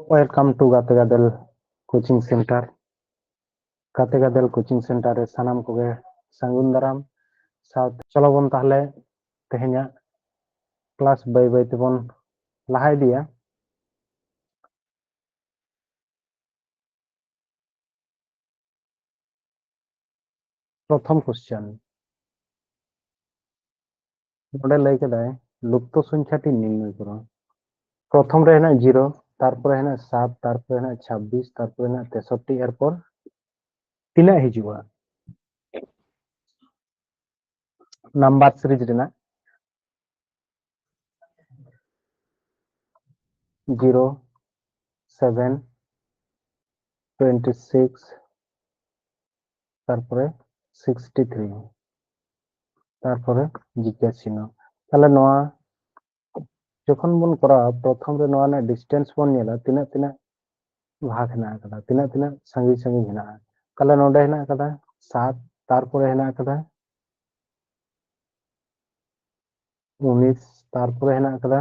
Welcome to Gate Gadel Coaching Center. Gate Gadel Coaching Center re sanam koge sangun daram saut cholo bon tahle tehenya class bay bay tebon laha idiya. Prothom question node lay keday lupto sonkhya ti nirnoy koro. প্রথম রে হেনা 0 তারপরে হেনা 7 তারপরে হেনা 26 তারপরে হেনা 63 এরপর তিনা হিজুয়া number series রেনা 0 7 26 তারপরে 63 তারপরে জিজ্ঞাসা চিহ্ন তাহলে নোয়া যখন বন করা প্রথম রে নোয়া না ডিসটেন্স বন নেলা তিনা তিনা ভাগ হেনা কাদা তিনা তিনা সঙ্গী সঙ্গী হেনা তাহলে নোডে হেনা কাদা 7 তারপরে হেনা কাদা 19 তারপরে হেনা কাদা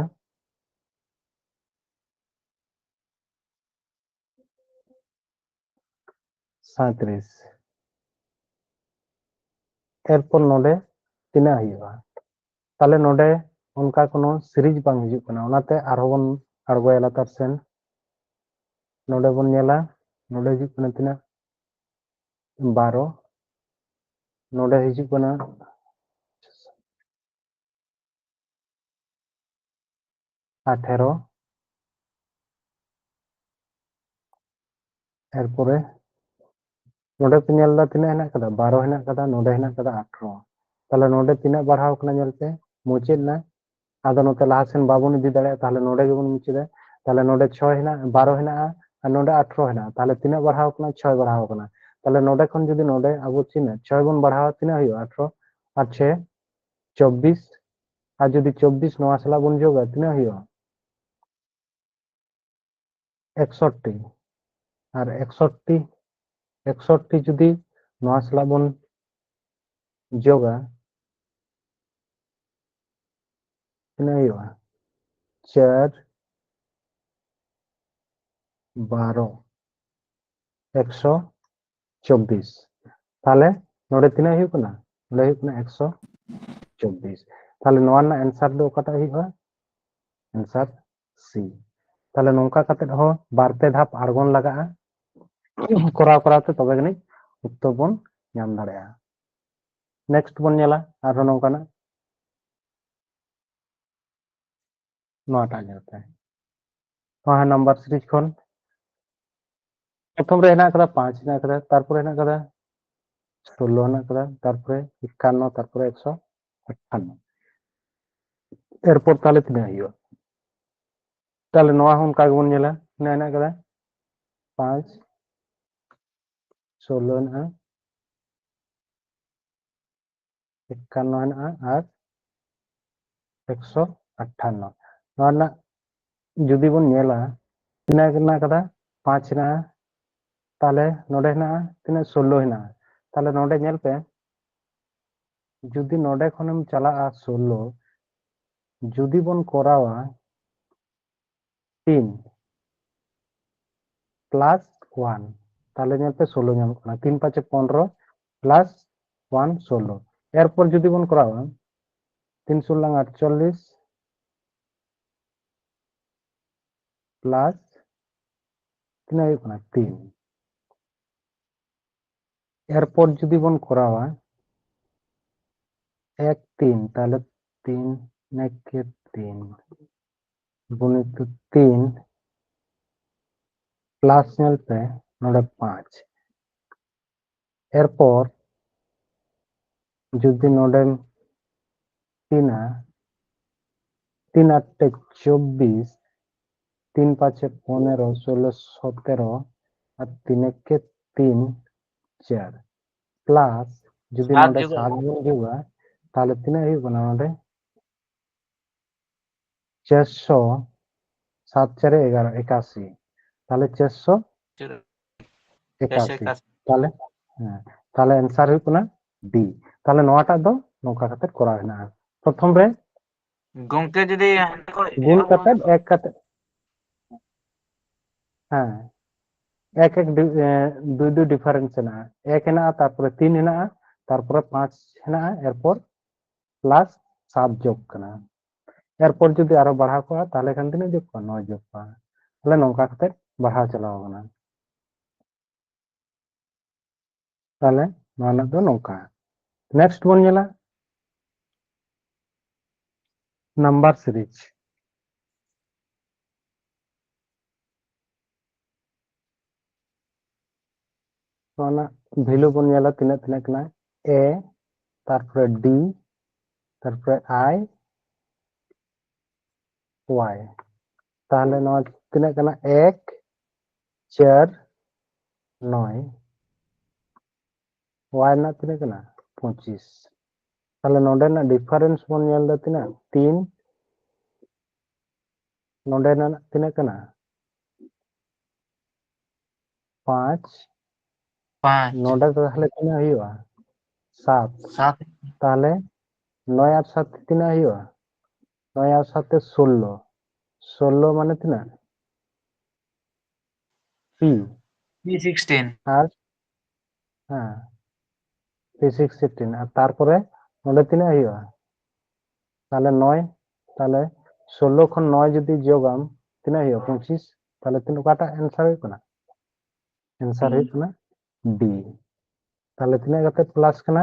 37 এরপর নোডে তিনা হইবা তাহলে নোডে उनका कोनो सीरीज बांग हिजुग कना ओनाते आरोबन आरगोया लातार सेन नोडे बन नेला नोडे हिजुग कना तिना 12 नोडे हिजुग कना 18 एरपरे नोडे पे नेलदा तिना हेना कदा 12 हेना कदा नोडे हेना कदा 18 ताले नोडे तिना बढ़ाव कना नेलते मुचेद ना आदो नोते लाहासेन बाबुन इदी दाड़े ताले नोडे गेबन मुचेदा ताले नोडे 6 हेना 12 हेना और नोडे 18 हेना ताले तिना बढ़ाव कना 6 बढ़ाव कना ताले नोडे खन जदि नोडे आबो चिना 6 बन बढ़ाव तिना हयो 18 और 6 24 और जदि 24 नोआ सला बन जोगा तिना हयो 61 और 61 जदि नोआ सला बन जोगा तिना हयो 4 12 124 ताले नोडे तिना हयो कना नोडे हयो कना 124 ताले नोआ ना आंसर दो कटा हयो आंसर सी ताले नोंका कते हो बारते धाप आर्गन लगा कोराव कोरावते तबे गनी उत्तर बन नाम दाड़ेया नेक्स्ट बन नेला आरो नोंकाना नोटा नेलते वहां नंबर सीरीज खन प्रथम रे हेना कदा 5 हेना कदा तारपरे हेना कदा 16 हेना कदा तारपरे 51 तारपरे 158 एरपर ताले तिना हयो ताले नोआ हुन का बन नेला हेना कदा 5 16 हेना 51 हेना और 158 नोआ ना जुदी बन नेला तिना हेना कदा 5 हेना ताले नोडे हेना तिना 16 हेना ताले नोडे नेल पे जुदी नोडे खनम चला 16 जुदी बन कोरावा 3 प्लस 1 ताले नेल पे 16 नाम कना 3 5 15 प्लस 1 16 एरपर जुदी बन कोरावा 3 16 48 प्लस तिना हयो कना 3 एरपर जुदी बन कोरावा 1 3 ताले 3 नेके 3 गुणित 3 प्लस नेल पे नोडे 5 एरपर जुदी नोडे 3 3 8 24 3 5 15 16 17 और 3 के 3 4 प्लस जुदी नोडे 7 बन जोगा ताले तिना हयो कना नोडे 400 7 4 11 81 ताले 481 ताले ताले आंसर हयो कना डी ताले नोआटा दो नोका कते करा हेना प्रथम रे गंके जदि गुण कते एक कते हाँ एक एक दुई दुई डिफारेंस है एक है तारपरे 3 है तारपरे 5 है एरपर प्लस 7 जोग करना एरपर जुदी आरो बढ़ा को ताहले खान तीन जोग को 9 जोग को ताहले नोंका कते बढ़ा चलाव कना ताहले नोना दो नोंका नेक्स्ट बोन नेला नंबर सीरीज नोना वैल्यू बोन नेला तीना तीना कना ए तारपरे डी तारपरे आई वाई ताहले नोआ तीना कना 1 4 9 वाई ना तीना कना 25 ताहले नोडे ना डिफरेंस बोन नेल दा तीना 3 नोडे ना तीना कना 5 नोडे तो ताहले तीना हुआ 7 ताहले 9 और 7 तीना हुआ 9 और 7 16 16 माने तीना पी P16 और हाँ P16 और तारपरे नोडे तीना हुआ ताहले 9 ताहले 16 खन 9 जदी जोगाम तीना हुआ 25 ताहले तीन काटा आंसर हुआ आंसर हुआ डी ताहले तीना कते प्लस कना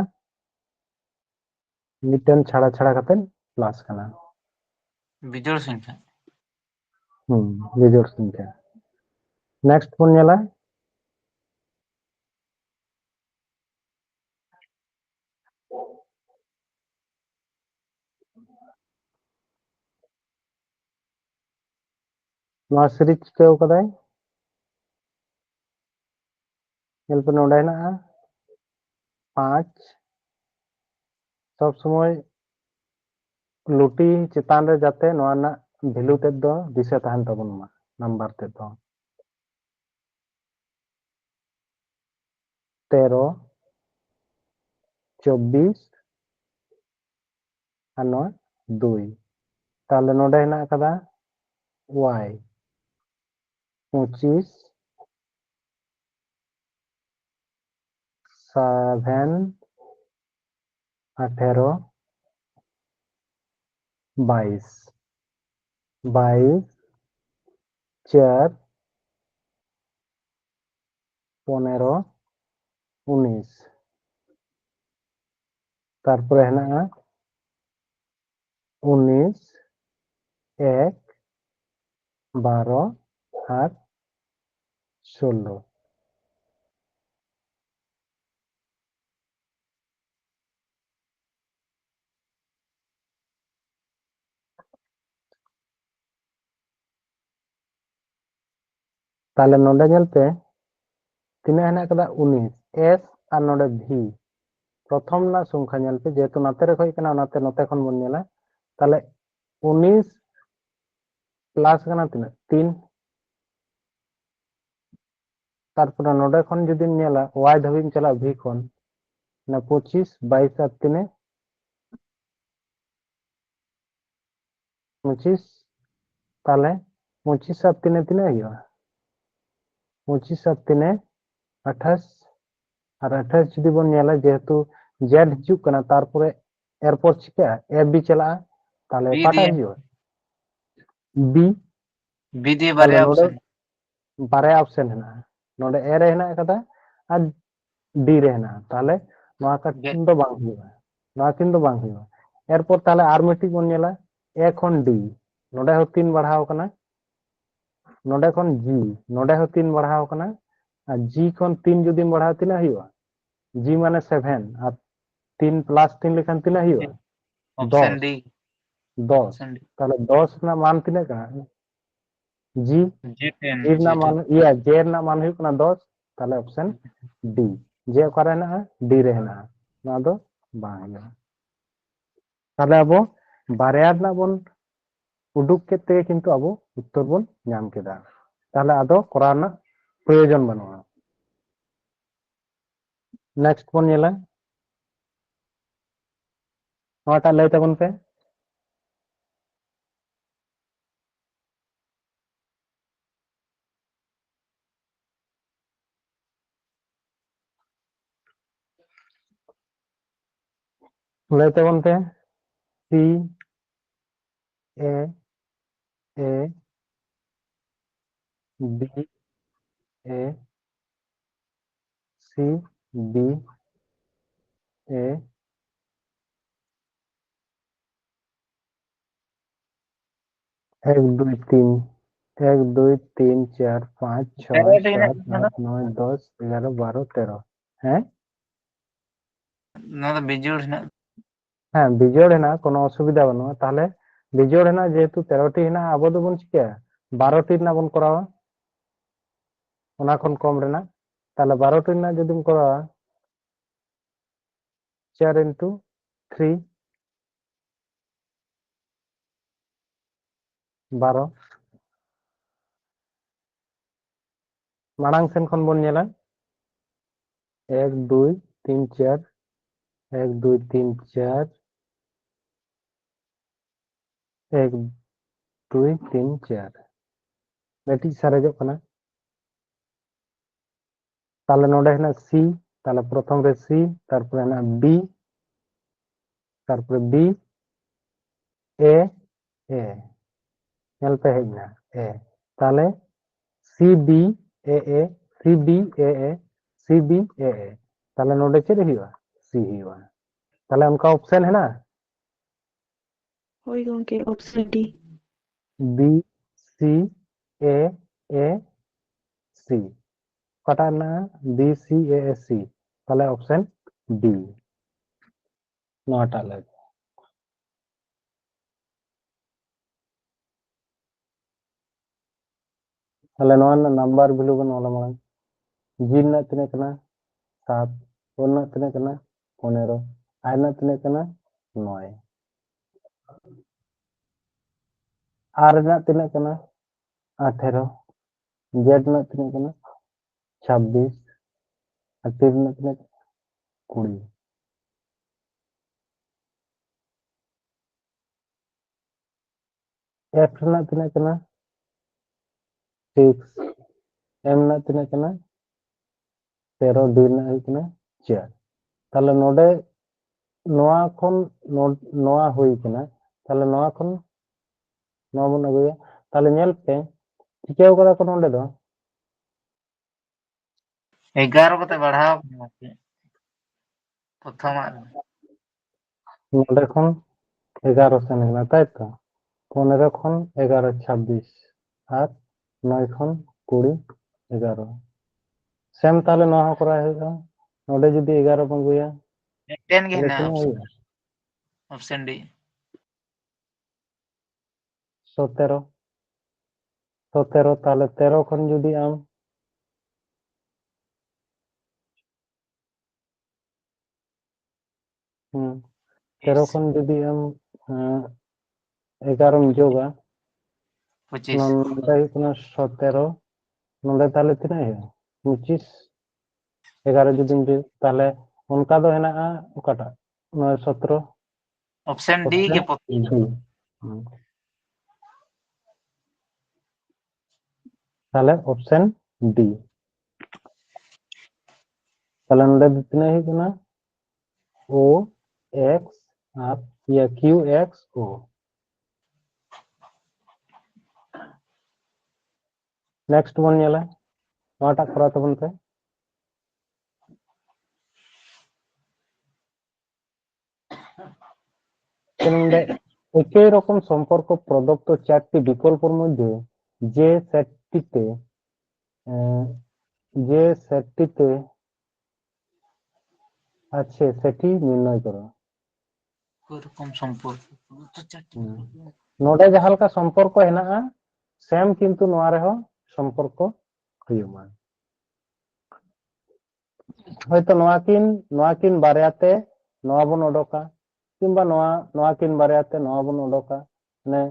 मिटन छाड़ा छाड़ा कते प्लस कना बिजोड़ संख्या बिजोड़ संख्या नेक्स्ट बोन नेला नोआ सीरीज चिकाव कदाय नेल पे नोडे ना 5 सब समय लुटी चितान रे जाते नोआ ना वैल्यू ते दो दिशा तहन तबन मा नंबर ते दो 13 24 और नोआ 2 ताहले नोडे ना कदा y 25 7 18 22 22 4 15 19 तारपरे है 19 1 12 और 16 ताहले नोडे नेलते तीना है कदा 19 एस और नोडे भी प्रथम ना संख्या नेलते जेहेतु नाते रे खय कना नाते नोते खन बन नेला ताहले 19 प्लस कना तीना 3 तारपरे नोडे खन जदि नेला y धाबी चला भी खन ना 25 22 और 3 25 ताहले 25 और 3 तीना हुआ 25 और 3 28 और 28 जदि बन नेला जेहेतु जेड हिजू कना तारपरे एयरपोर्ट चिका ए बी चला ताहले B काटा दिए हिजू बी B दिए ताहले बारे नोडे ऑप्शन बारे ऑप्शन है नोडे ए रे है कदा और डी रे है ताहले नोआ का तीन दो बांग हुआ नोआ तीन दो बांग हुआ एयरपोर्ट ताहले आर मिटी बन नेला ए खन डी नोडे हो 3 बढ़ाव कना नोडे खन जी नोडे हो 3 बढ़ाव कना और जी खन 3 जदि बढ़ाव तीना हुआ जी माने 7 और 3 प्लस 3 लेखन तीना हुआ ऑप्शन 10 डी 10 ऑप्शन डी ताहले 10 ना मान तीना कना जी G10 जी ना G10 मान या जे ना मान हुई कना 10 ताहले ऑप्शन डी जे ओकारे ना डी रे ना ना दो बांग ताहले अब बारया ना बोन उडुक केते किंतु अब उत्तर बोन नाम केदा ताहले आदो करा ना प्रयोजन बनुआ नेक्स्ट बोन नेला नोटा लय तबन पे ᱞᱟᱹᱭ ᱛᱟᱵᱚᱱ ᱯᱮ ᱥᱤ ᱮ A B A C B A 1 2 3 1 2 3 4 5 6 তেরোটি 7 হেনাᱜ 8 9 10 11 12 13 হ্যাঁ ᱱᱚᱣᱟ ᱫᱚ ᱵᱤᱡᱳᱲ ᱦᱮᱱᱟᱜ হ্যাঁ বিজোড় হেনাᱜ কোনো অসুবিধা বানুয়া তাহলে বিজোড় হেনাᱜ যেহেতু 13টি হেনাᱜ আবো দবন চিকায়া 12টি ᱨᱮᱱᱟᱜ ᱵᱚᱱ ᱠᱚᱨᱟᱣᱟ ᱚᱱᱟ ᱠᱷᱚᱱ ᱠᱚᱢ ᱨᱮᱱᱟᱜ তাহলে 12টি ᱨᱮᱱᱟᱜ ᱡᱩᱫᱤᱢ ᱠᱚᱨᱟᱣᱟ 4 into 3 12 মাড়াং সেন খন বন নেলা 1 2 3 4 1 2 3 4 1 2 3 4 ᱢᱤᱫᱴᱤᱡ ᱥᱟᱨᱮᱡᱚᱜ ᱠᱟᱱᱟ তাহলে নোডে হেনাᱜ সি তাহলে প্রথম রে সি তারপরে হেনাᱜ বি তারপরে B A A ñel pe hej na A তাহলে C B A A C B A A C B A A তাহলে নোডে চেদ ᱦᱩᱭᱩᱜᱼᱟ সি ᱦᱩᱭᱩᱜᱼᱟ তাহলে उनका ऑप्शन है ना হই গঙ্কে অপশন ডি बी सी ए ए सी कटा ना बी सी ए ए सी তাহলে ऑप्शन डी नोटा लगे তাহলে নয় নাম্বার ভ্যালু বন ওলা মানে জি না তিনে কনা 7 ও না তিনে কনা 15 আই না তিনে কনা 9 আর না তিনে কনা 18 জেড না তিনে কনা 26 আর টির না তিনে 20 एफ ना तिने कना 6 एम ना तिने कना 13 डी ना हुई कना 4 তাহলে নোডে নোয়া খন নোয়া হুই কনা তাহলে নোয়া খন নোয়া বন আগুয়া তাহলে ñel pe চিকাও করা কোন নোডে দো 11 ᱠᱟᱛᱮ ᱵᱟᱲᱦᱟᱣ ᱠᱟᱱᱟ ᱟᱨᱠᱤ ᱯᱨᱚᱛᱷᱚᱢᱟᱜ ᱨᱮ নোডে খন 11 সেন হলো তাই তো 15 খন 11 26 আর 9 খন 20 11 সেম তাহলে নোয়া করা হইলো নোডে যদি 11 বন গুয়া ᱢᱤᱫᱴᱮᱱ ᱜᱮ তাহলে ᱦᱮᱱᱟᱜᱼᱟ তিনা হইয়া ᱚᱯᱥᱮᱱ ᱰᱤ 17 17 তাহলে 13 খন যদি আম হুম 13 খন যদি আম 11 যোগা 25 নোডে হুᱭᱩᱜ ᱠᱟᱱᱟ 17 নোডে তাহলে তিনা হইয়া 25 11 যদি তাহলে उनका दो हेनागा ओकाटा 17 ᱚᱯᱥᱮᱱ ᱰᱤ ऑप्शन ᱜᱮ डी তাহলে ऑप्शन डी তাহলে নোডে তিনা হই কনা ओ एक्स আর या क्यू एक्स ओ नेक्स्ट वन नेला नोटा करा तबन पे নোডে একই রকম সম্পর্ক প্রদত্ত চারটি বিকল্পের মধ্যে যে সেটটিতে যে সেটটিতে আছে সেটি নির্ণয় করো ওরকম সম্পর্ক নোডে যাহা লেকা সম্পর্ক হেনাগা সেম কিন্তু নোয়া রেহ সম্পর্ক ᱦᱩᱭᱩᱜᱼᱟ হয়তো নোয়া কিন বারেয়াতে নোয়া বন ওডোকা কিংবা নোয়া কিন বারেয়াতে নোয়া বন ওডোকা মানে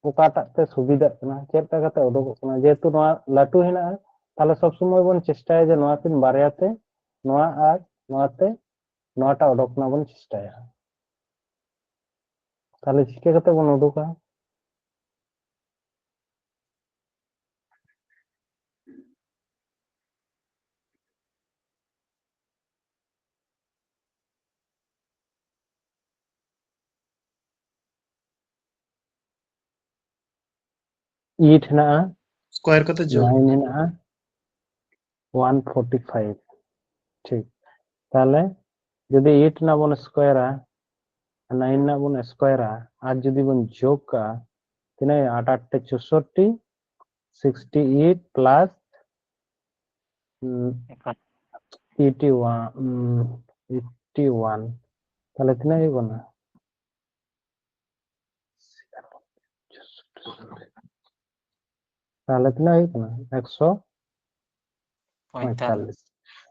ওকাটাতে তে সুবিধাᱜ ᱠᱟᱱᱟ ᱪᱮᱫ ᱞᱮᱠᱟ ᱠᱟᱛᱮ ওডোᱠᱚᱜ ᱠᱟᱱᱟ যেহেতু নোয়া লাটু হেনাগা তাহলে সব সময় বন চেষ্টায় যে নোয়া কিন বারেয়াতে নোয়া আর নোয়াতে নোয়াটা ওডোক না বন চেষ্টায়া তাহলে চিকা কাতে বন ওডোকা 8 হেনাᱜᱼᱟ, স্কোয়ার কত যোগ 9 হেনাᱜᱼᱟ, 145 ঠিক। তাহলে যদি 8 না বন স্কোয়ারা 9 না বন স্কোয়ারা আর যদি বন যোগ কা তিনে 8 8 64 68 প্লাস এখন 81 তাহলে তিনে হইব না তাহলে তিনে হইব না 145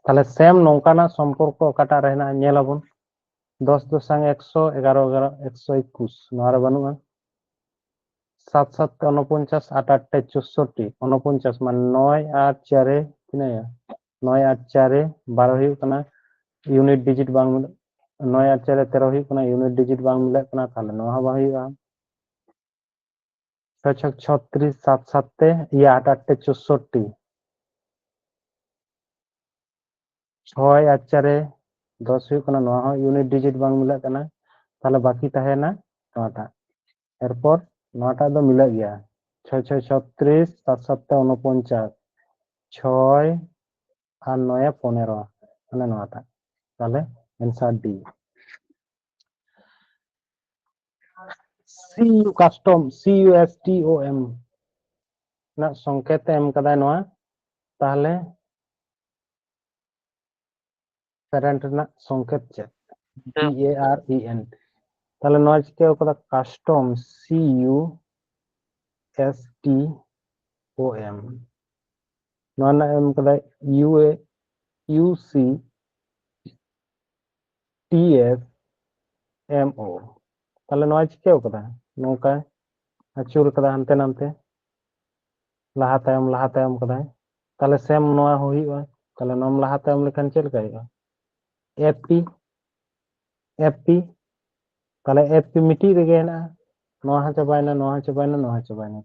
তাহলে সেম নৌকানা সম্পর্ক কাটা রেনা নেলাবন 10 10 संग 100 11 11 121 নয়ারে বানুয়া 7 7 49 8 8 64 49 মান 9 8 4 তিনাया 9 8 4 12 हुई कना यूनिट डिजिट बांग 9 8 4 13 हुई कना यूनिट डिजिट बांग मिले कना ताले नोहा बा हुईगा 6 6 36 7 7 ते ये 8 8 64 6 8 4 10 हुई कना नोहा यूनिट डिजिट बांग मिले कना ताले बाकी तहेना नोटा एरपर नोटा दो मिले गया 6 6 36 7 7 49 6 আর 9 15 মানে 9টা তাহলে answer D CU custom CUSTOM না সংকেত এম কাদায় নয়া তাহলে প্যারেন্ট না সংকেত চে PAREN তাহলে নয় কে ওকদা কাস্টম CUSTOM নয় না এম কাদায় UCTFMO তাহলে নয় কে ওকদা নৌকা আচুর কাদা হানতে নামতে লাহা তায়ম কাদায় তাহলে সেম নয়া হইবা তাহলে নম লাহা তায়ম লেখান চল কাইবা FP তাহলে FP মিটি রেগে না নয়া চাবাইনা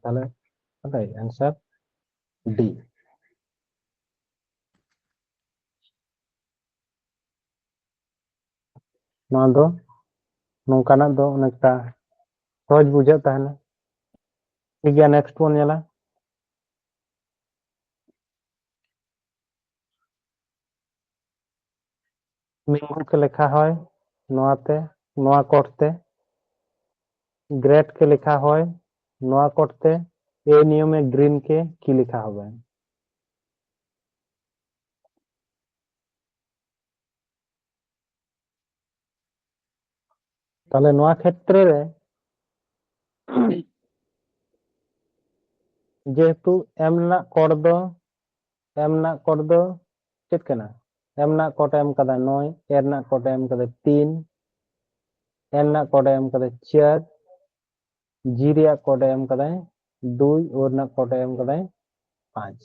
তাহলে ওটাই आंसर ডি নয়া দো নৌকানা দো অনেকটা সহজ বুঝে তাহলে ঠিক আছে নেক্সট वन নেলা মিঙ্গু কে লেখা হয় নোয়াতে নোয়া করতে গ্রেড কে লেখা হয় নোয়া করতে এই নিয়মে গ্রিন কে কি লেখা হবে তাহলে নোয়া ক্ষেত্রে রে যেহেতু এম না কোড দো চেক কেনা এম না কোড এম কাদা 9 এর না কোড এম কাদা 3 এন না কোড এম কাদা 4 जी रिया कोड एम कदाय 2 और ना कोड एम कदाय 5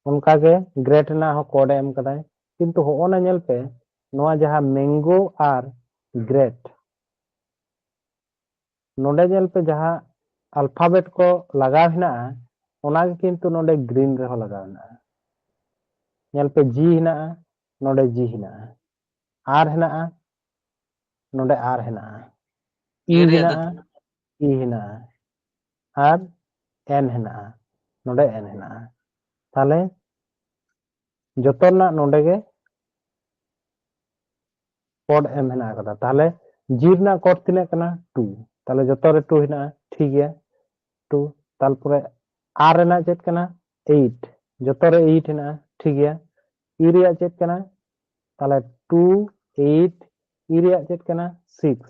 उनका के ग्रेट ना हो कोड एम कदाय किंतु हो ओना नेल पे नोआ जहां मैंगो आर ग्रेट नोडे नेल पे जहां अल्फाबेट को लगाव हिना ओना के किंतु नोडे ग्रीन रे हो लगाव हिना नेल पे जी हिना नोडे जी हिना आर हिना नोडे आर हिना ई हिना ई हिना আর এন হেনা নোডে এন হেনা তাহলে যতনা নোডে গে কোড এম হেনা কাদা তাহলে জি না কোড তিনে কানা 2 তাহলে যতরে 2 হেনা ঠিক গিয়া 2 তারপরে আর হেনা চেত কানা 8 যতরে 8 হেনা ঠিক গিয়া ই রিয়া চেত কানা তাহলে 2 8 ই রিয়া চেত কানা 6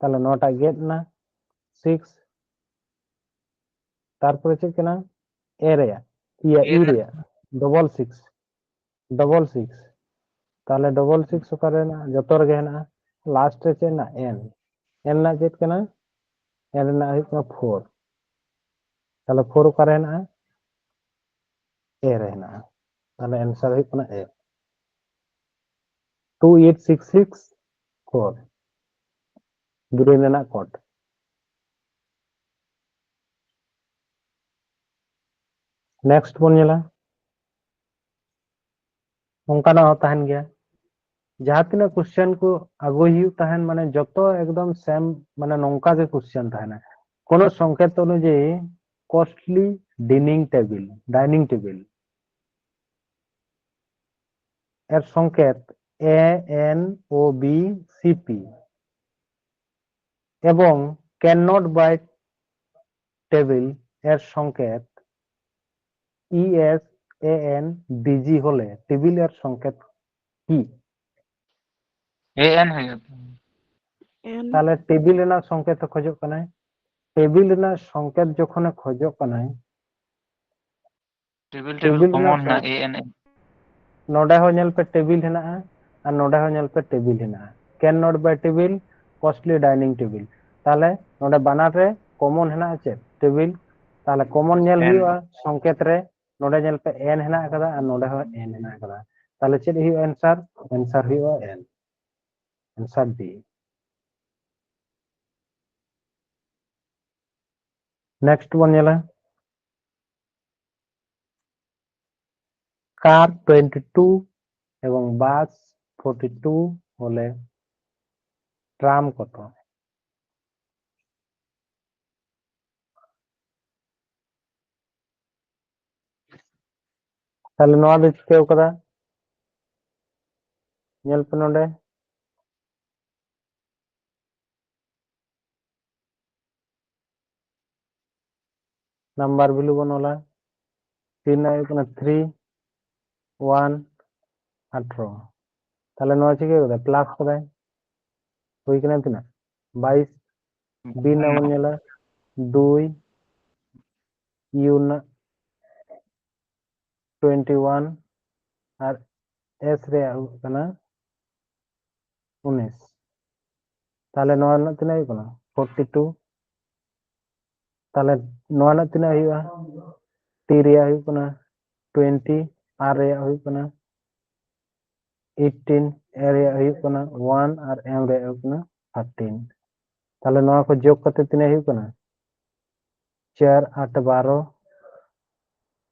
তাহলে নটা গেট না 6 তারপরে চেক কেনা এরিয়া ইরিয়া ডবল 6 তাহলে ডবল 6 ওকারে না যত রে হেনা লাস্ট রে চেনা এন না চেক কেনা এন না হই না 4 তাহলে 4 ওকারে না এ রে না তাহলে आंसर হই না এ 28664 গ্রিন না কোড नेक्स्ट बन नेला ओंकाना ताहन गया जहां तिना क्वेश्चन को आगो हिउ ताहन माने जतो एकदम सेम माने नोंका के क्वेश्चन ताहना कोनो संकेत अनुযায়ী কস্টলি ডাইনিং টেবিল এর সংকেত ANOBCP এবং ক্যান নট বাই টেবিল এর সংকেত ESANDG হলে টেবিল এর সংকেত কি? AN হয়ে যেত N তাহলে টেবিল ᱨᱮᱱᱟᱜ সংকেত খোঁজᱚᱜ ᱠᱟᱱᱟᱭ টেবিল ᱨᱮᱱᱟᱜ সংকেত যখনে খোঁজᱚᱜ ᱠᱟᱱᱟᱭ টেবিল টেবিল কমন না ᱨᱮᱱᱟᱜ AN नोडे हो नेल पे टेबिल हेनाआ और नोडे हो नेल पे टेबिल हेनाआ can not buy table costly dining table ताले नोडे बानार रे कॉमन हेना चे टेबिल ताले कॉमन नेल N हुआ संकेत रे नोडे नेल पे एन हेना कदा और नोडे हो एन हेना कदा ताले चेद हुआ आंसर हुआ an answer D next one नेला कार 22 এবং বাস 42 হলে ট্রাম কত? তাহলে নয়া ᱫᱚ ᱪᱤᱠᱟᱹᱣ ᱠᱟᱫᱟ ᱧᱮᱞ ᱯᱮ ᱱᱚᱰᱮ নাম্বার ভ্যালু বন ওলা 3 ᱦᱩᱭᱩᱜ ᱠᱟᱱᱟ 3 1 18 তাহলে নয়া চিকাᱹᱣ ᱠᱟᱫᱟ প্লাস ᱠᱟᱫᱟᱭ ᱦᱩᱭ ᱠᱟᱱᱟ ᱛᱤᱱᱟᱹᱜ 22 বি না বন ᱧᱮᱞᱟ 2 ইউ না 21 আর এস রে ᱦᱩᱭᱩᱜ ᱠᱟᱱᱟ 19 তাহলে নয়া ᱨᱮᱱᱟᱜ ᱛᱤᱱᱟᱹᱜ ᱦᱩᱭᱩᱜ ᱠᱟᱱᱟ 42 তাহলে নয়া ᱨᱮᱱᱟᱜ ᱛᱤᱱᱟᱹᱜ ᱦᱩᱭᱩᱜᱼᱟ टी ᱨᱮᱭᱟᱜ ᱦᱩᱭᱩᱜ ᱠᱟᱱᱟ 20 आर ᱨᱮᱭᱟᱜ ᱦᱩᱭᱩᱜ ᱠᱟᱱᱟ 18 ए ᱨᱮᱭᱟᱜ ᱦᱩᱭᱩᱜ ᱠᱟᱱᱟ 1 আর এম ᱨᱮᱭᱟᱜ ᱦᱩᱭᱩᱜ ᱠᱟᱱᱟ 13 তাহলে নয়া को যোগ करते তিনে হᱩᱭᱩᱜ ᱠᱟᱱᱟ 4 8 12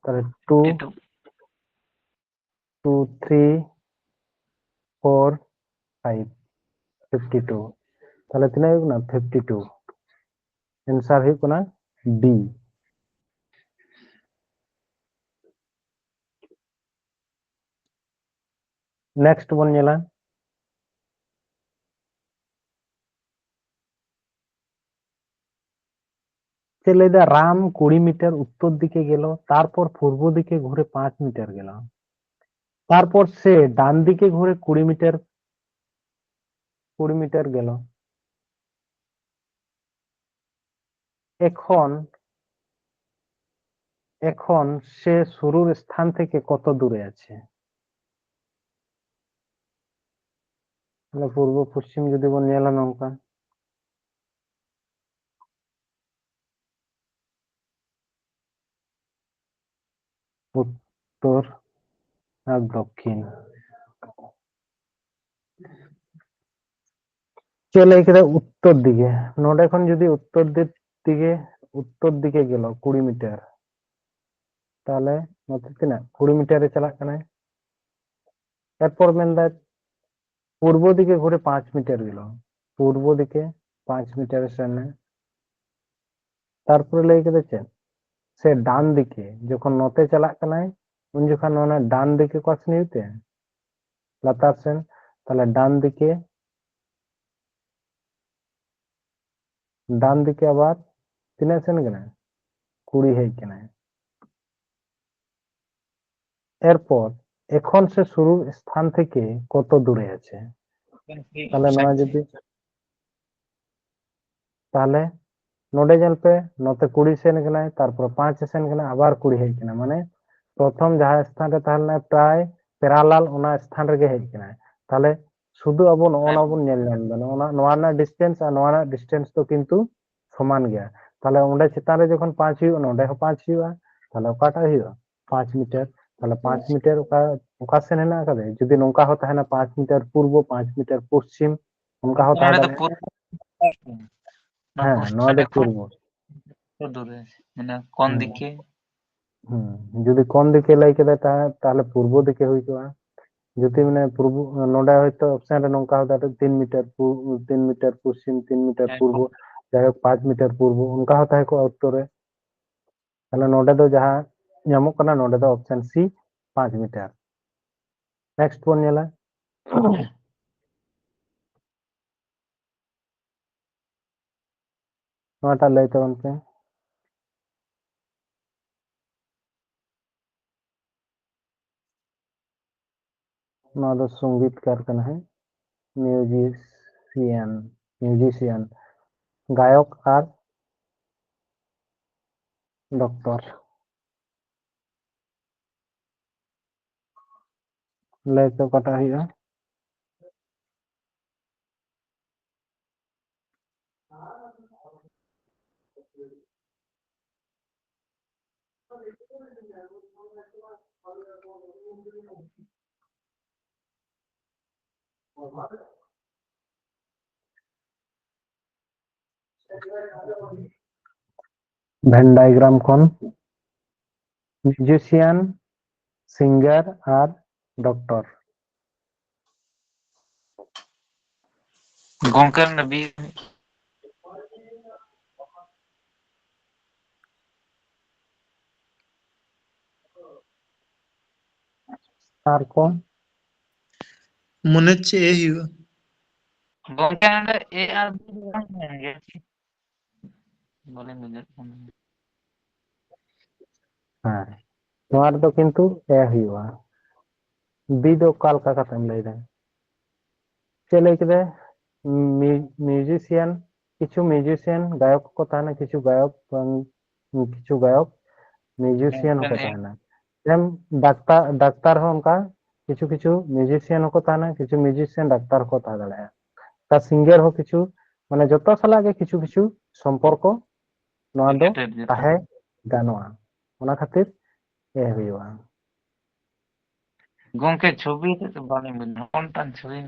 তাহলে 2 52 2 3 4 5 52 তাহলে তিনে হᱩᱭᱩᱜ ᱠᱟᱱᱟ 52 आंसर হᱩᱭᱩᱜ ᱠᱟᱱᱟ डी नेक्स्ट बन नेला चलेदा राम 20 मीटर उत्तर दिके गेलो तारपर पूर्व दिके घुरे 5 मीटर गेलो तारपर से डान दिके घुरे 20 मीटर गेलो এখন সে শুরুর স্থান থেকে কত দূরে আছে মানে পূর্ব পশ্চিম যদি বন নেলা নৌকা উত্তর আর দক্ষিণ চলে এখানে উত্তর দিকে নোড এখন যদি উত্তর দিকে গেল 20 মিটার তাহলে নতে তিনা 20 মিটারে চালাক কানা এরপর মেনদা পূর্ব দিকে ঘুরে 5 মিটার গেল পূর্ব দিকে 5 মিটারের সামনে তারপরে লেগে গেছে সে ডান দিকে যখন নতে চালাক কানা উন যখন ওনা ডান দিকে কোশ্চেন হইতে লাতার সেন তাহলে ডান দিকে আবার তিনা সেন কেনা 20 হেই কেনা এরপর এখন সে শুরুর স্থান থেকে কত দূরে আছে তাহলে নয় যদি তাহলে নোডে জেল पे নতে 20 সেন কেনা তারপর 5 সেন কেনা আবার 20 হেই কেনা মানে প্রথম যাহা স্থান রে তাহলে প্রায় প্যারালাল ওনা স্থান রে হেই কেনা তাহলে শুধু আবো নওনা বন নেল নেল মানে ওনা নোয়ানা ডিসটেন্স আর নোয়ানা ডিসটেন্স তো কিন্তু সমান গয়া তাহলে ওন্ডে চিতারে যখন 5 হইও নোডে 5 হইওয়া তাহলে ওকাটা হইও 5 মিটার তাহলে 5 মিটার ওকা সেন হেনা কাদে যদি নৌকা হতা है ना 5 মিটার পূর্ব 5 মিটার পশ্চিম उनका होता है তো পূর্ব না হ্যাঁ পশ্চিম নয় এখন পূর্ব তো দূরে আছে মানে কোন হুম। দিকে যদি কোন দিকে লাইকে দেয় তাহলে পূর্ব দিকে হইতো যদি মানে পূর্ব নোডা হয়তো অপশন রে নৌকা হতা 3 মিটার 3 মিটার পশ্চিম 3 মিটার পূর্ব যাই হোক 5 মিটার পূর্ব उनका होता है को उत्तरे তাহলে নোডে ᱫᱚ ᱡᱟᱦᱟᱸ ᱧᱟᱢᱚᱜ ᱠᱟᱱᱟ ᱱᱚᱰᱮ ᱫᱚ ᱚᱯᱥᱮᱱ ᱥি 5 মিটার। নেক্সট ᱵᱚᱱ ᱧᱮᱞᱟ ᱱᱚᱣᱟᱴᱟᱜ ᱞᱟᱹᱭ ᱛᱟᱵᱚᱱ ᱯᱮ। नवा दो संगीतकार कना है म्यूजिशियन गायक और डॉक्टर लय तो कटा हुआ वेन डायग्राम कौन म्यूजिशियन सिंगर और डॉक्टर गॉन्कर नबी और कौन মনে হচ্ছে এ হিউ गॉन्कर ए आर बोले मुझे हाँ नवा दो किंतु ए हुआ बी दो काल का कतम लय दे चले के म्यूजिशियन किछु म्यूजिशियन गायक को ताना किछु गायक म्यूजिशियन को ताना एम डाक्तार हो उनका किछु किछु म्यूजिशियन को ताना किछु म्यूजिशियन डाक्तार को ता दाड़ा ता सिंगर हो किछु माने जतो साला के किछु किछु संपर्क नवा दो ताहे गानोआ ओना खातिर ए हुआ गॉन्कर छवि तो बाले मुझे कौन तान छवि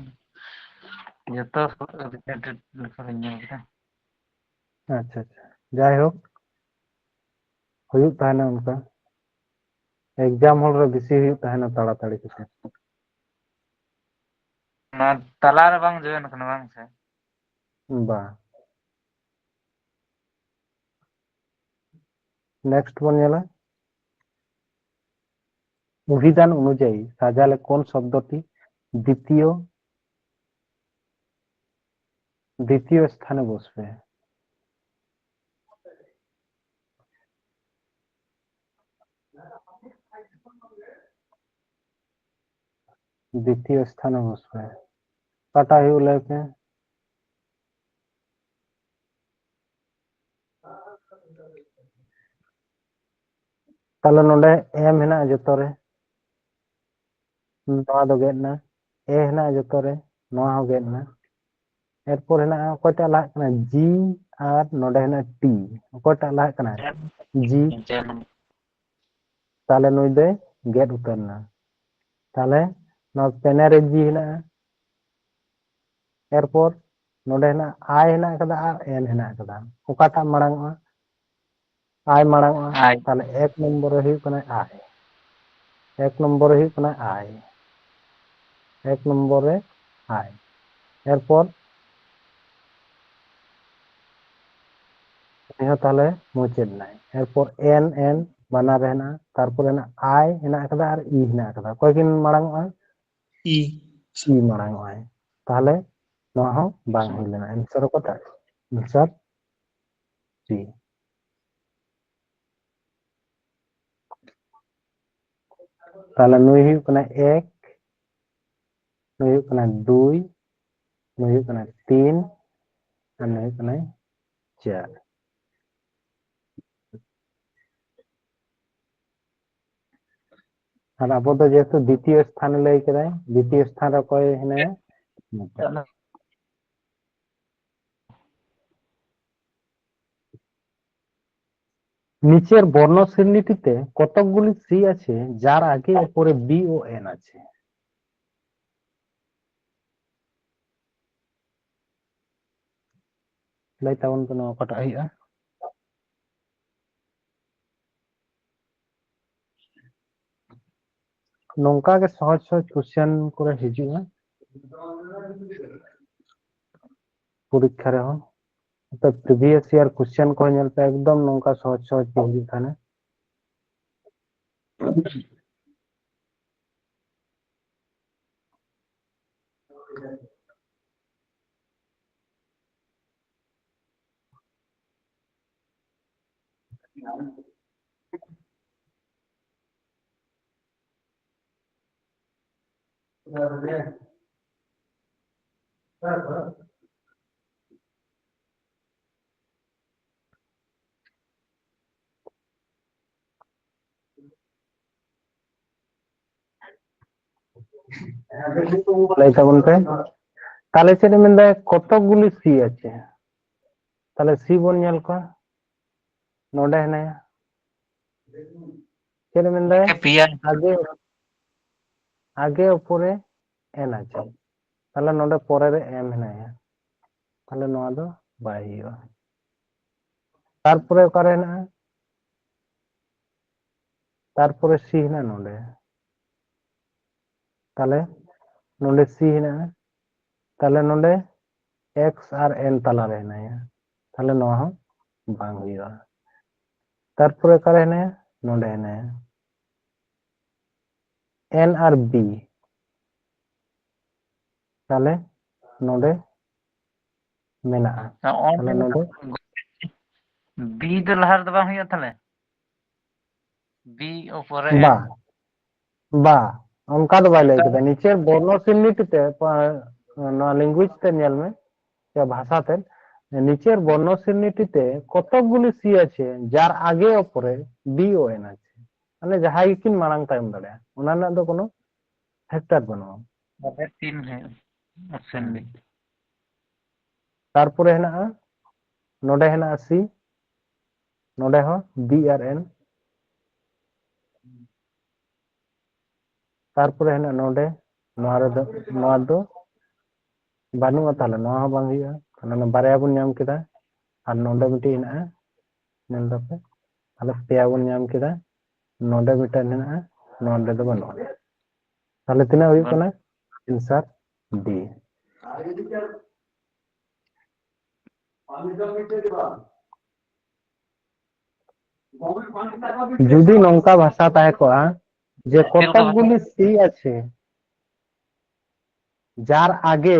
जतो रिलेटेड लिखा है अच्छा अच्छा जाय हो हुयुग ताना उनका एग्जाम हॉल रे बेसी हुयुग ताना ताड़ा ताड़ी किसे ना तलार बांग जोन कना बांग से बा नेक्स्ट वन नेला অভিধান অনুযায়ী সাজালে কোন শব্দটি দ্বিতীয় দ্বিতীয় স্থানে বসবে দ্বিতীয় স্থানে বসবে কাটা ᱦᱩᱭᱩᱜ ᱞᱟᱹᱭᱯᱮ তাহলে নোডে এম হেনা জᱚᱛᱚ রে नवा दो गेट ना ए हेना जतो रे नवा हो गेट ना एरपर हेना कोयटा लाग कना जी और नोडे हेना टी कोयटा लाग कना जी ताले नुई दे गेट उतरना ताले नो पेने रे जी हेना एरपर नोडे हेना आई हेना कदा और एन हेना कदा ओकाटा मांग आई मांग ताले एक नंबर रे हुई कना आई एक नंबर रे हुई कना आई एक नंबर रे आई एरपर यह ताले मुचेद नाय एरपर एन एन बाना रहना तारपर हेना आई हेना कदा और ई हेना कदा कोई किन मांग ই ई मांग ताले नवा हो बांग हुई लेना आंसर कोटा आंसर सी ताले नुई हुई कना एक नुई हुई कना दुई नुई हुई कना तीन और नुई हुई कना चार और अब तो जेहेतु द्वितीय स्थान लय केदाय द्वितीय स्थान रे कोई हेने নিচের বর্ণ শ্রেণীটিতে কতকগুলি সি আছে যার আগে ও পরে বি ও এন আছে লাই তাবন কোন কটা হইয়া नौका के सहज सहज क्वेश्चन করে হিজুয়া পরীক্ষা রে তো প্রিভিয়াস ইয়ার क्वेश्चन को नेल पे एकदम नौका सहज सहज हिजु थाने লই তাবন পে তাহলে চেদ মেনদা কতগুলি সি আছে তাহলে সি বন নেল को नोडे हेनाया চেদ মেনদা के पिया आगे आगे ऊपरे एन আছে তাহলে নোডে পরে রে এম হেনায়া তাহলে নোয়া দো বাই হিও তারপরে করে না তারপরে সি হেনা নোডে তাহলে নোডে সি হেনা তাহলে নোডে एक्स আর एन তালা রে হেনায়া তাহলে নোয়া হো বাং হিও তারপরে করে হেনায়া নোডে হেনায়া एन আর बी তাহলে নোডে মেনা তাহলে নোডে बी तो लहर दबा हुई थाले बी ऊपर বা বা অনকা দো বাই লই কেদা নিচে বর্ণ চিহ্নিততে নোয়া ল্যাঙ্গুয়েজ তে নেল মে या भाषा তে নিচের বর্ণ চিহ্নিততে কতগুলি সি আছে যার আগে উপরে বি ও এন আছে মানে যাহাই কিন মারাং টাইম দাঁড়া ওনা না তো কোনো ফ্যাক্টর বানাও तीन है ऑप्शन बी তারপরে হেনা নোডে হেনা সি নোডে হ বি আর এন তারপরে হেনা নোডে নোয়া দো বানুয়া তাহলে নোয়া হো বাং হিয়া তাহলে বারয়া বন নাম কেদা আর নোডে মিটি হেনা নেল দপে তাহলে পেয়া বন নাম কেদা নোডे मिटा हेना নোডे दो बानुआ তাহলে তিনা হইব কানা आंसर डी যদি নঙ্কা ভাষা তাহে কোয়া যে কতকগুলি সি আছে যার আগে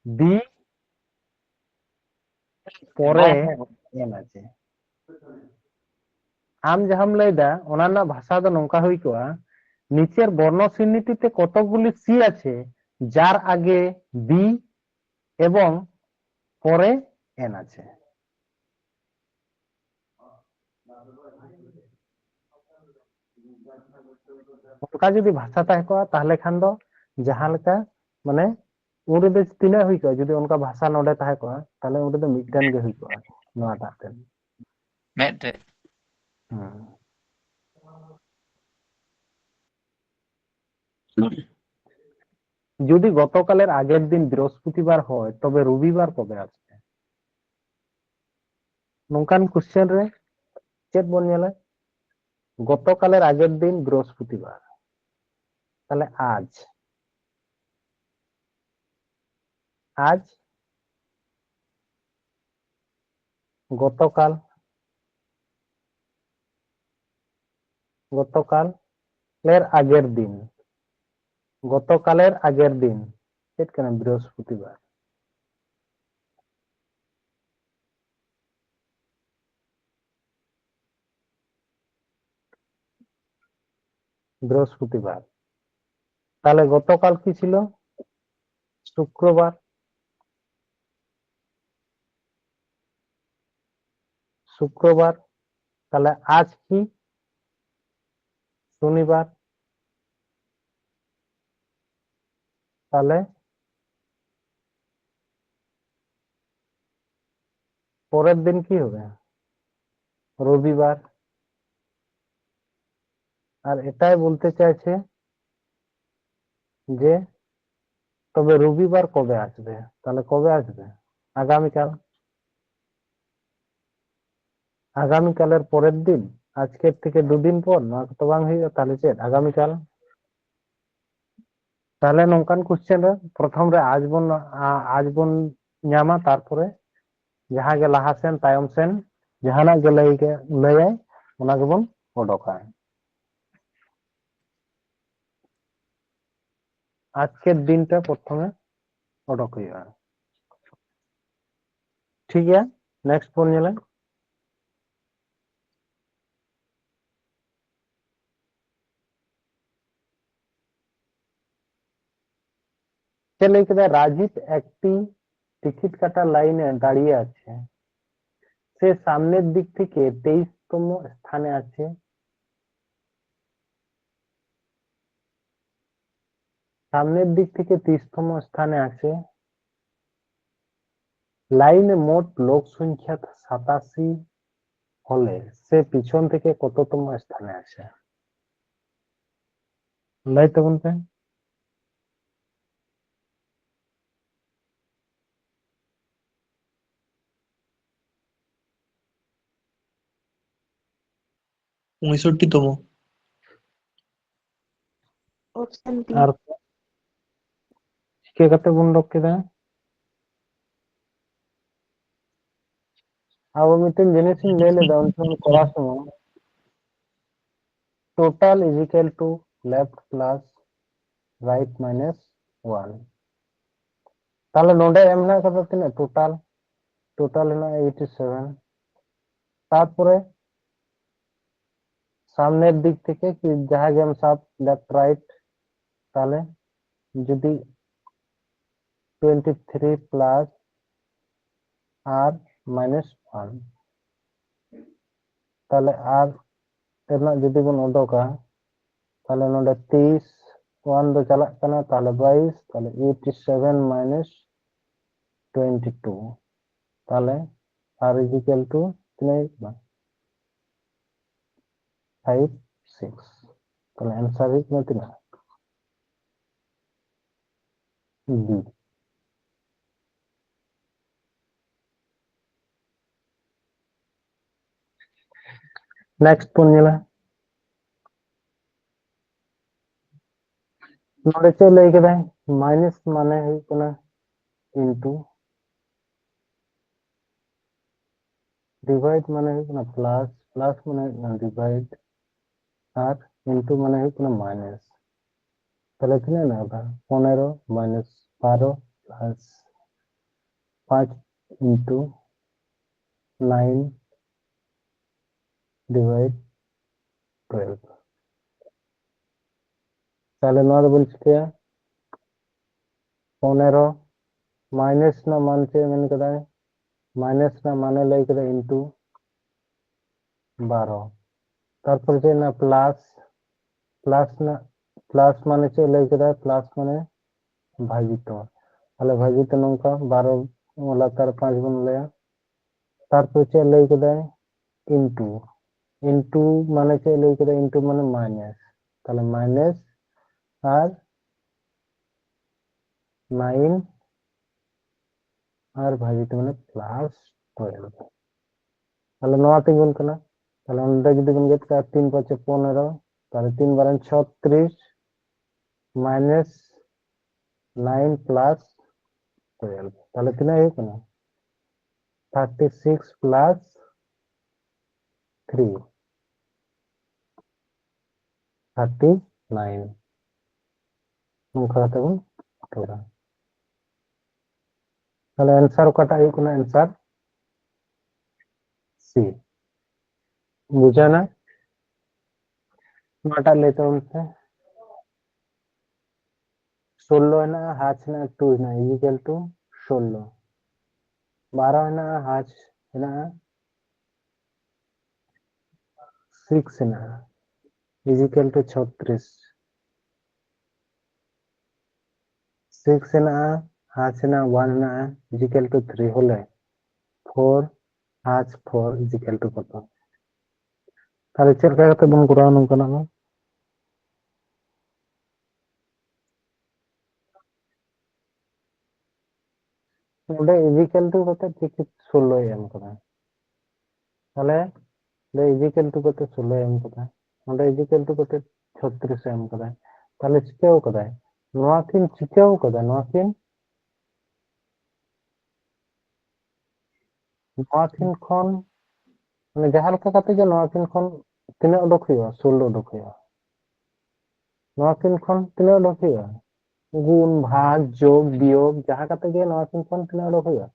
বি পরে এন আছে আম যাহাম লইদা ওনার ভাষা তো নঙ্কা হই কোয়া নিচের বর্ণ চিহ্নিটিতে কতকগুলি সি আছে যার আগে বি এবং পরে এন আছে ওনকা যদি ভাষা তাহে কোয়া তাহলে খান দো যাহা লেকা মানে উড়ে দে তিনা হই কোয়া যদি ওনকা ভাষা নডে তাহে কোয়া তাহলে উড়ে দে মিডটান গে হই কোয়া নোয়া তাতে मेटे যদি গতকালের আগের দিন বৃহস্পতিবার হয় তবে রবিবার কবে আসবে নঙ্কান কোশ্চেন রে চেক বন নেলা গতকালের আগের দিন বৃহস্পতিবার তাহলে আজ আজ গতকাল গতকালের আগের দিন গতকালের আগের দিন চেক কেন বৃহস্পতিবার বৃহস্পতিবার তাহলে গতকাল কি ছিল শুক্রবার শুক্রবার তাহলে আজ কি শনিবার তাহলে পরের দিন কি হবে রবিবার আর এটাই বলতে চাইছে যে তবে রবিবার কবে আসবে তাহলে কবে আসবে আগামীকাল আগামীকালের পরের দিন আজকের থেকে দুদিন পর না তো বাং হইয়া তাহলে চেদ আগামীকাল তাহলে নঙ্কান কোশ্চেন রে প্রথম রে আজ বন ᱧᱟᱢᱟ তারপরে যাহা গে লাহা সেন তায়ম সেন জাহানা গে লই গে লইয়াই ওনা গেবন ওডোকা আজকের দিনটা প্রথমে অডক হইয়া ঠিক আছে নেক্সট পর নিলে চলে কেদা রাজীব একটি টিকিট কাটা লাইনে দাঁড়িয়ে আছে সে সামনের দিক থেকে 23তম স্থানে আছে সামনের দিক থেকে 30তম স্থানে আছে লাইনে মোট লোক সংখ্যা 87 হলে সে পিছন থেকে কততম স্থানে আছে লাইতে বলতে 65তম ऑप्शन बी আর কে কত গুণ রক্ষিতা अब मिथुन जिनिस ले लेदा उनसे करा समय total is equal to left plus right minus 1 তাহলে নোডে এম না কত তিনে টোটাল টোটাল হলো 87 তারপরে সামনের দিক থেকে কি যাহা গেম সব লেফট রাইট তাহলে যদি 23 প্লাস আর মাইনাস 1 তাহলে আর এরনা যদি কোন ওডকা তাহলে নোডে 30 1 দো চালাক কানা তাহলে 22 তাহলে 87 মাইনাস 22 তাহলে আর ইজ ইকুয়াল টু 56 তাহলে answer is nothing B next पुन्यला नोडे चे लई के दाई माइनस माने है कोना इनटू डिवाइड माने है कोना प्लस प्लस माने डिवाइड और इनटू माने है कोना माइनस তাহলে কিনে না ওটা 15 মাইনাস 12 প্লাস 5 ইনটু 9 ডিভাইড 12 তাহলে নয় বলছি কি 15 মাইনাস না মানছে মানে কত মাইনাস না মানে লই করে ইনটু 12 তারপর যে না প্লাস প্লাস না প্লাস মানে যে লই করে প্লাস মানে ভাজিত তাহলে ভাজিত নঙ্কা 12 লাতার 5 গুণ লয়া তারপর যে লই করে ইনটু ইনটু মানে যে লই করে ইনটু মানে মাইনাস তাহলে মাইনাস আর 9 আর ভাজিত মানে প্লাস 12 তাহলে নয়াতে গুণ কেনা তাহলে আমরা যদি গুণ করতে 3 5 15 তাহলে 3 বারেন 36 মাইনাস 9 প্লাস 12 তাহলে কিনা এই কেনা 36 প্লাস 3 39 সংখ্যা তখন তোরা তাহলে आंसर কটা এই কোন आंसर সি বুঝা না নটা लेते उनसे 16 है ना हाथ ना 2 है ना इक्वल टू 16 12 है ना हाथ है ना 6 है ना इक्वल टू 36 6 है ना हाथ है ना 1 है ना इक्वल टू 3 होले 4 हाथ 4 इक्वल टू কত তাহলে চেষ্টা করতে বন করানো নঙ্কা না ওটা ইকুয়াল টু কত ঠিক 16 এম করা তাহলে ওটা ইকুয়াল টু কত 16 এম করা ওটা ইকুয়াল টু কত 36 এম করা তাহলে চিকেও করা নোয়াকিন চিকেও করা নোয়াকিন নোয়াকিন খন মানে যাহার কাছে যে নোয়াকিন খন তিনে উডক হইয়া 16 উডক হইয়া নোয়াকিন খন তিনে উডক হইয়া গুণ ভাগ যোগ বিয়োগ যাহা কাতে গিয়ে নয় তিন কোণ তিনে উডক হইয়া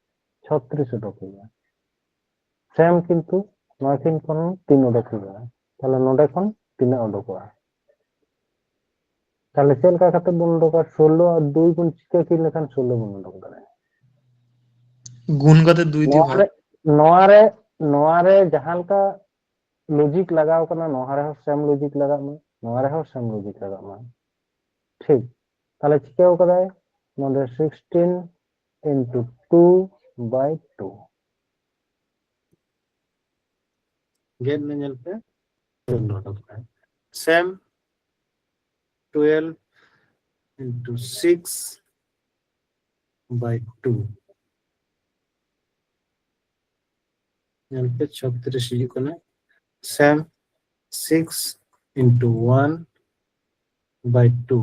36 উডক হইয়া সেম কিন্তু 9 3 কোণ 3 উডক হইয়া তাহলে নোডे কোণ 3 উডकवा তাহলে चेल का खाते बन उडकवा 16 और 2 गुण चिके की लेखन 16 बन उडक दाड़े গুণ কাতে 2 দিয়ে ভাগ नोआरे नोआरे जहां का लॉजिक लगाव करना नोआरे हो सेम लॉजिक लगा में नोआरे हो सेम लॉजिक लगा में ठीक তাহলে চিকেও করায় নোডে 16 into 2/2 गेट में चलते सेम 12 into 6/2 चलते 36 को ना same 6 into 1/2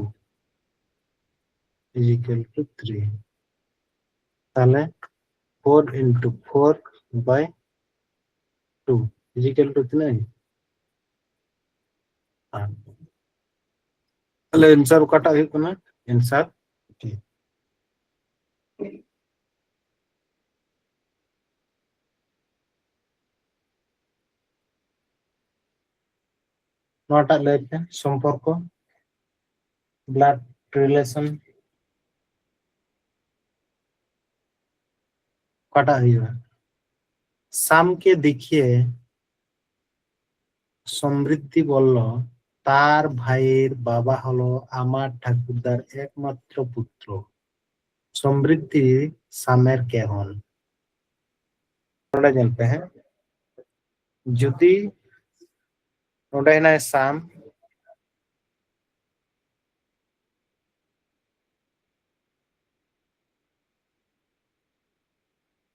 is equal to 3 তাহলে 4 into 4/2 is equal to 3 তাহলে आंसर কাটা হই কোনা आंसर ঠিক নটা লেখে সম্পর্ক ব্লাড রিলেশন কাটা হইবা শামকে দেখিয়ে সমৃদ্ধি বলল তার ভাইয়ের বাবা হলো আমার ঠাকুরদার একমাত্র পুত্র সমৃদ্ধি শামের কে হন জানতে হ্যাঁ যদি নোডे है ना शाम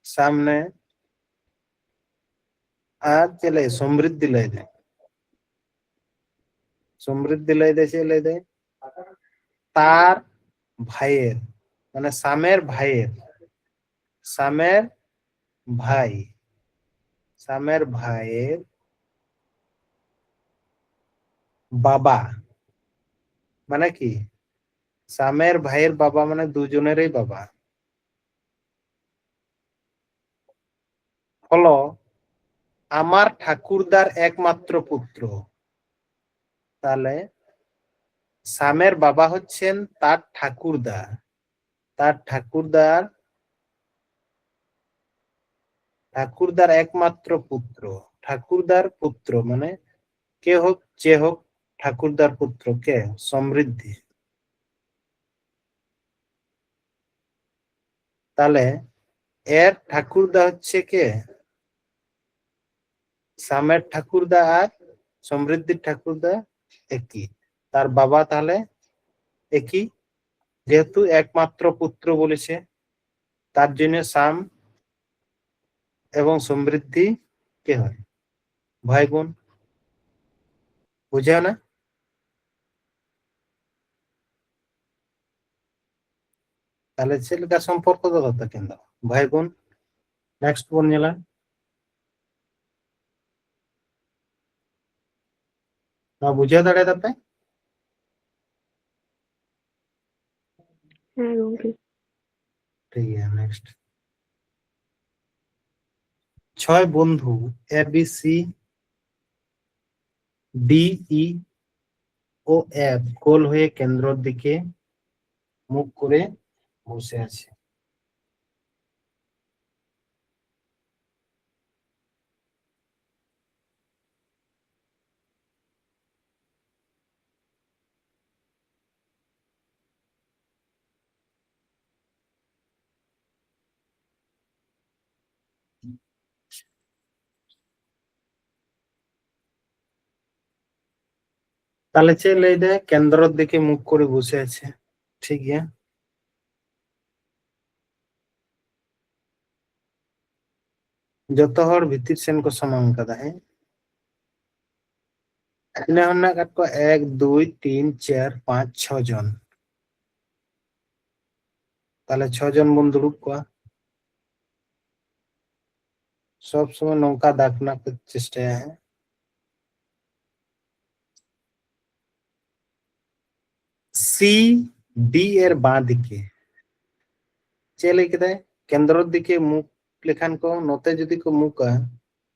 सामने आज चले समृद्धि ले दे समृद्धि ले दे चले दे तार भाइयर माने सामेर भाइयर बाबा माने की सामेर भाइयर बाबा माने दुजनेरই बाबा হলো আমার ঠাকুরদার একমাত্র পুত্র তাহলে সামের বাবা হচ্ছেন তার ঠাকুরদার একমাত্র ঠাকুরদার পুত্র মানে কে হোক যে হোক ঠাকুরদার পুত্র কে সমৃদ্ধি তাহলে এর ঠাকুরদা হচ্ছে কে সামের ঠাকুরদা আর সমৃদ্ধির ঠাকুরদা একই তার বাবা তাহলে একই যেহেতু একমাত্র পুত্র বলেছে তার জন্য সাম এবং সমৃদ্ধি কে হয় ভাই বোন বুঝাও না তাহলে ছেলেটা সম্পর্ক কথা কেন ভাই বোন নেক্সট বোন নিলা না বুঝাও দাঁড়ায় তাতে হ্যাঁ গঙ্কে ঠিক আছে নেক্সট 6 বন্ধু A B C D E O F গোল হয়ে কেন্দ্রের দিকে মুখ করে বসে আছে তাহলে ছেলে এটা কেন্দ্রের দিকে মুখ করে বসে আছে ঠিক আছে যত হর ভিত্তির সেন को समान कदा है इन्हें हमने को 1 2 3 4 5 6 জন তাহলে 6 জন বন্ধু রূপ को सब समय नौका दाखना के चेष्टा है सी ডি এর বাঁ দিকে চেয়ে ᱞᱟᱹᱭ ᱠᱮᱫᱟᱭ কেন্দ্রের দিকে মুখ লেখান কো নতে যদি কো মুখা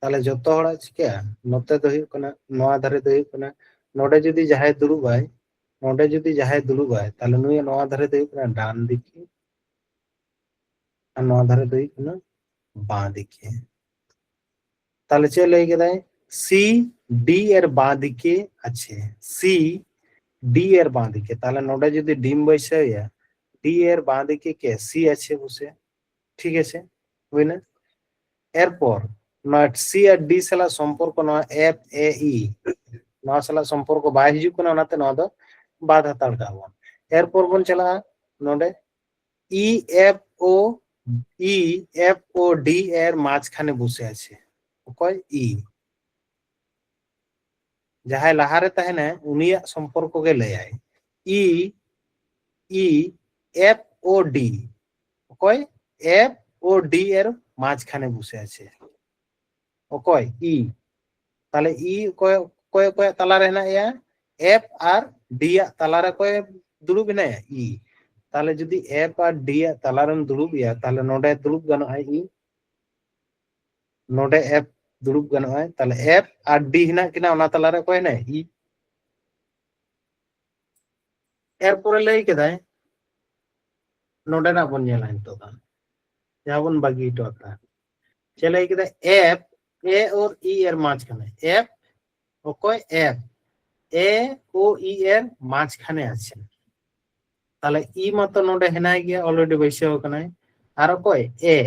তাহলে যত হড়াᱜ চিকাᱜᱼᱟ নতে ᱫᱚ ᱦᱩᱭᱩᱜ ᱠᱟᱱᱟ ᱱᱚᱣᱟ ᱫᱷᱟᱨᱮ ᱫᱚ ᱦᱩᱭᱩᱜ ᱠᱟᱱᱟ ᱱᱚᱰᱮ ᱡᱩᱫᱤ ᱡᱟᱦᱟᱸᱭ ᱫᱩᱲᱩᱵᱟᱭ ᱱᱚᱰᱮ ᱡᱩᱫᱤ ᱡᱟᱦᱟᱸᱭ ᱫᱩᱲᱩᱵᱟᱭ ᱛᱟᱦᱞᱮ ᱱᱩᱭ ᱱᱚᱣᱟ ধারে ᱫᱚ ᱦᱩᱭᱩᱜ ᱠᱟᱱᱟ ডান দিকে আর নওয়া ধারে ᱫᱚ ᱦᱩᱭᱩᱜ ᱠᱟᱱᱟ বাঁ দিকে তাহলে চেয়ে ᱞᱟᱹᱭ ᱠᱮᱫᱟᱭ সি ডি এর বাঁ দিকে আছে সি ডি এর বাঁ দিকে তাহলে নডে যদি ডিম বসাইয়া ডি এর বাঁ দিকে কে সি আছে বসে ঠিক আছে বুঝলে এরপর সি আর ডি সালা সম্পর্ক নয় এফ এ ই নওয়া সালা সম্পর্ক বাই হিজুগ কানা ওনাতে নওয়া দো বাদ হাতাড় কাবন এরপর বন চালা নডে E F O E F O D এর মাঝখানে বসে আছে অকয় ই যাহাই লাহারে তাহেনা উনিয়া সম্পর্ক গে লয়াই E E F O D অকয় এফ ও ডি এর মাঝখানে বসে আছে অকয় ই তাহলে ই কয় কয় কয় তালারে হেনায়া এফ আর ডি আ তালারে কয় দুড়ুব হেনায়া ই তাহলে যদি এফ আর ডি আ তালারেম দুড়ুব ইয়া তাহলে নডে দুড়ুব গানোয় ই নডে এফ দুড়ুব গানোয় তাহলে এফ আর ডি হেনা কিনা ওনা তালারে কয় হেনায় ই এরপরে লই কেদায় नोडेना बन नेला नितोग जहां बन बागी टोता चले के एफ ए और ई एर माझ खाने एफ ओकय एफ ए ओ ई एर माझ खाने আছে তাহলে ই মত নোডে হেনাই গিয়া অলরেডি বৈশাও কানাই আর ওকয় এ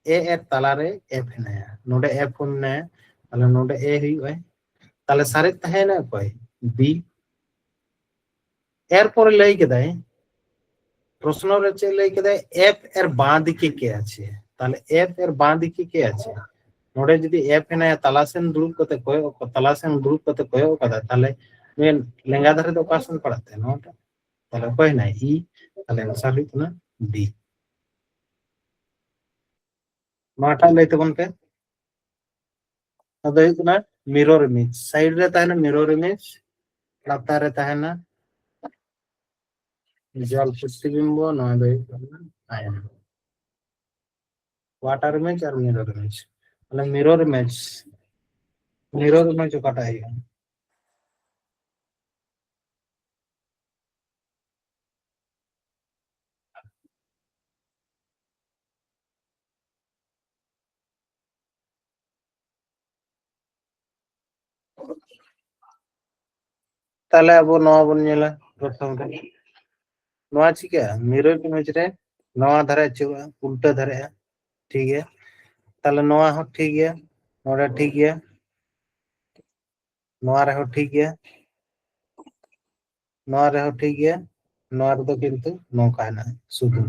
এ এর তালারে এফ হেনায়া নোডে এফ হনে তাহলে নোডে এ হইয় তাহলে সারে তাহেনা কয় বি এরপরে লই কেদাই প্রশ্ন রয়েছে লই কেদাই এফ এর বাঁ দিকে কে আছে তাহলে এফ এর বাঁ দিকে কে আছে নোডে যদি এফ হেনায়া তালাসেন দুড়ুব কতে কয় তালাসেন দুড়ুব কতে কয় কাদা তাহলে লেঙ্গা ধারে তো পাসন পড়াতে নোটা তাহলে কয় না ই তাহলে আনসার হইতো না ডি নটা লইতে বনতে আদো হইতো না মিরর ইমেজ সাইড রে তাহেনা মিরর ইমেজ লাতারে তাহেনা জল প্রতিবিম্ব নয় দই আয়না ওয়াটার ইমেজ আর মিরর ইমেজ তাহলে মিরর ইমেজ কাটা হইয়া তাহলে আবো নয়া বন নেলা প্রথম রে নয়া চিকা মিরর ইমেজ রে নয়া ধারে চুয়া উল্টা ধারে ঠিক है তাহলে নয়া হ ঠিক है নয়া ঠিক है নয়া রে হ ঠিক है নয়া রে হ ঠিক है নয়া রে তো কিন্তু নৌকা না শুধু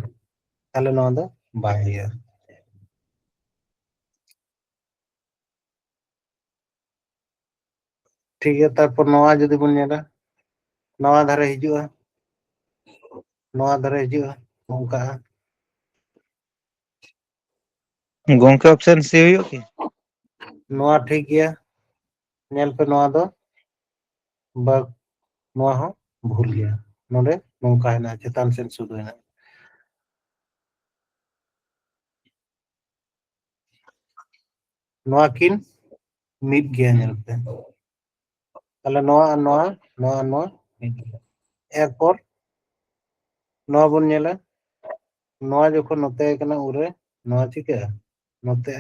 তাহলে নয়া দো বাহিয়া ঠিক है তারপর নয়া যদি বন নেলা নয়া ধারে হিজুয়া নয়া ধারে হিজুয়া নৌকা गोंके ऑप्शन सी हुई की नोआ ठीक गया नेल पे नोआ दो बग नोआ हो भूल गया नोडे नौका है ना चेतान सेन सुदु है ना नोआ किन मिट गया नेल पे ताले नोआ नोआ नोआ नोआ मिट गया एरपर नोआ बन नेला नोआ जखन नोते कना उरे नोआ चिका नोते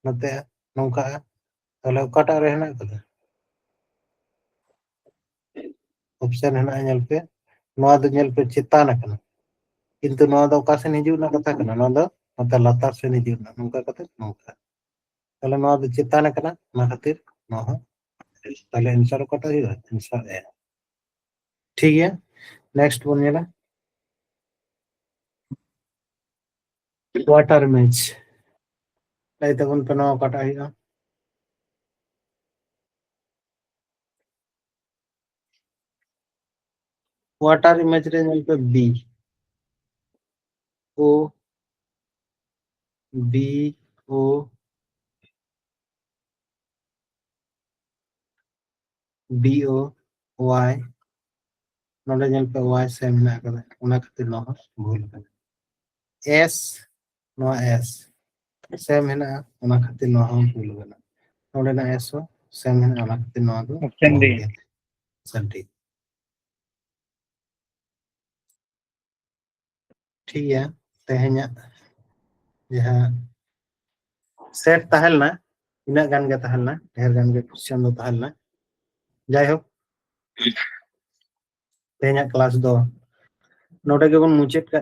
नोते नौका ताले ओकाटा रे हेना कदा ऑप्शन है ना नेल पे नोआ दो नेल पे चेतान कना किंतु नोआ दो ओका से हिजु ना कथा कना नोआ दो नोते लतार से हिजु ना नौका कते नौका ताले नोआ दो चेतान कना ना खातिर नोआ ताले आंसर ओकाटा हुआ आंसर ए ठीक है नेक्स्ट बन नेला वाटर इमेज लाइते बन पे नोआ ओकाटा हुआ वाटर इमेज रे नेल पे B O B O B O Y नोडे जेल पे y सेम हेना कदा ओना खातिर नो भूल कदा s नो s सेम हेना ओना खातिर नो भूल कदा नोडे ना s हो सेम हेना ओना खातिर नो दो ऑप्शन डी भूल गया सही ठीक है तेहेnya जहां सेट तहलना ina gan ge tahalna ढेर gan ge क्वेश्चन दो tahalna jai hok तेहेnya क्लास दो नोडे गेबन मुचेत का